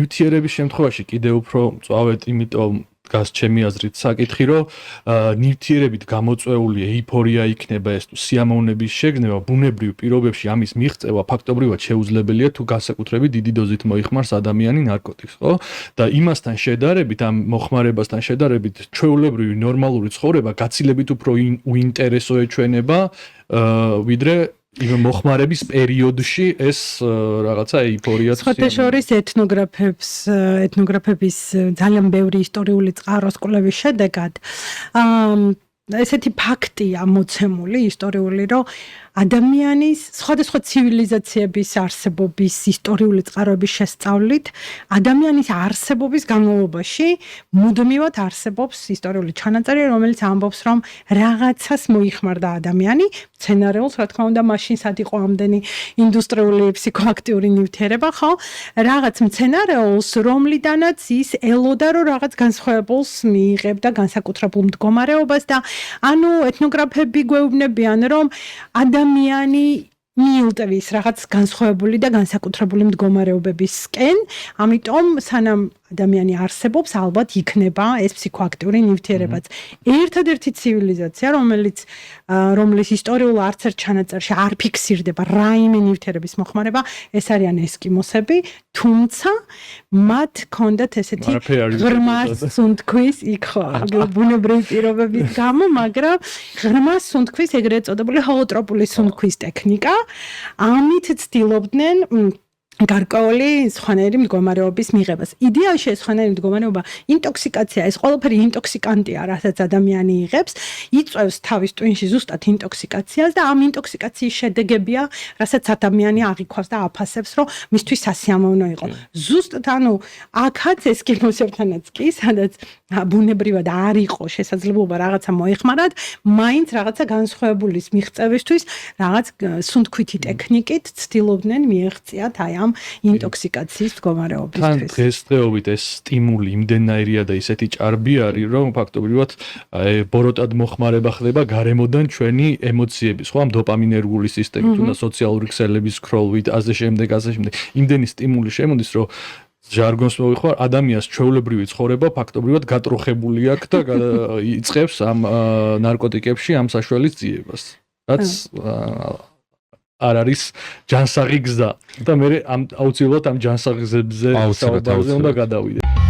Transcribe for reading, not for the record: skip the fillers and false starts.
ნივთიერების შემთხვევაში კიდევ უფრო მწვავედ, იმიტომ დგას ჩემი აზრით საკითხი, რომ ნივთიერებით გამოწვეული ეიფორია იქნება ეს თუ სიამოვნების შეგრძნება, ბუნებრივ პირობებში ამის მიღწევა ფაქტობრივად შეუძლებელია თუ განსაკუთრებით დიდი დოზით მოიხმარს ადამიანი ნარკოტიკს, ხო? და იმასთან შედარებით, ამ მოხმარებასთან შედარებით, ჩვეულებრივი ნორმალური ცხოვრება გაცილებით უფრო უინტერესო ეჩვენება, ვიდრე იმ მოხმარების პერიოდში ეს რაღაცა ეიფორია. სხვათაშორის ეთნოგრაფების ძალიან ბევრი ისტორიული წყაროს კვლევის შედეგად ესეთი ფაქტია მოცემული ისტორიული, რომ ადამიანის სხვადასხვა ცივილიზაციების არსებობის ისტორიული წყაროების შესწავლით ადამიანის არსებობის განმავლობაში მუდმივად არსებობს ისტორიული ჩანაწერი, რომელიც ამბობს, რომ რაღაცას მოიხმარდა ადამიანი, მცენარეულს, რა თქმა უნდა, მაშინ სად იყო ამდენი ინდუსტრიული ფსიქოაქტიური ნივთიერება, ხო? რაღაც მცენარეულს, რომლიდანაც ის ელოდა, რომ რაღაც განსხვავებულს მიიღებდა განსაკუთრებულ მდგომარეობას და ანუ ეთნოგრაფები გვეუბნებიან, რომ ადამიანი მიულტვის რაღაც განსხვავებული და განსაკუთრებული მდგომარეობებისკენ, ამიტომ სანამ ადამიანი არსებობს, ალბათ იქნება ეს ფსიქოაქტიური ნივთიერებაც. ერთადერთი ცივილიზაცია, რომლის ისტორიულ არცერთ ჩანაწერში არ ფიქსირდება რაიმე ნივთიერების მოხმარება, ეს არიან ესკიმოსები, თუმცა მათ ჰქონდათ ესეთი ღრმა სუნთქვის ბუნებრივი პირობების გამო, მაგრამ ღრმა სუნთქვის ეგრეთ წოდებული ჰოლოტროპული სუნთქვის ტექნიკა, ამით ცდილობდნენ გარკვეული სხვანაირი მდგომარეობის მიღებას. იდეალში ეს სხვანაირი მდგომარეობა ინტოქსიკაცია, ეს ყველაფერი ინტოქსიკანტია, რასაც ადამიანი იღებს, იწვევს თავის ტვინში ზუსტად ინტოქსიკაციას და ამ ინტოქსიკაციის შედეგებია, რასაც ადამიანი აღიქვას და აფასებს, რომ მისთვის სასიამოვნო იყო. ზუსტად ანუ აქაც ესკიმოსებთანაც კი, სადაც ბუნებრივად არ იყო შესაძლებლობა რაღაცა მოეხმარათ, მაინც რაღაცა განსხვავებულის მიღწევისთვის რაღაც სუნთქვითი ტექნიკით ცდილობდნენ მიეღწიათ აი ამ ინტოქსიკაციის მდგომარეობისთვის. თან დღესდღეობით ეს სტიმული იმდენაირია და ისეთი ჭარბი არის, რომ ფაქტობრივად ბოროტად მოხმარება ხდება გარემოდან ჩვენი ემოციების, ხო, ამ დოპამინერგული სისტემით, თუნდაც სოციალური ქსელების სკროლვით, ასე შემდეგ. იმდენი სტიმული შემოდის, რომ ჟარგონს მოვიხმარ, ადამიანს ჩვეულებრივი ცხოვრება ფაქტობრივად გატროხებული აქვს და იწყებს ამ ნარკოტიკებში ამ საშუალის ძიებას. რაც არ არის ჯანსაღი გზა და მე აუცილებლად ამ ჯანსაღი გზებზე საუბარზე უნდა გადავიდე.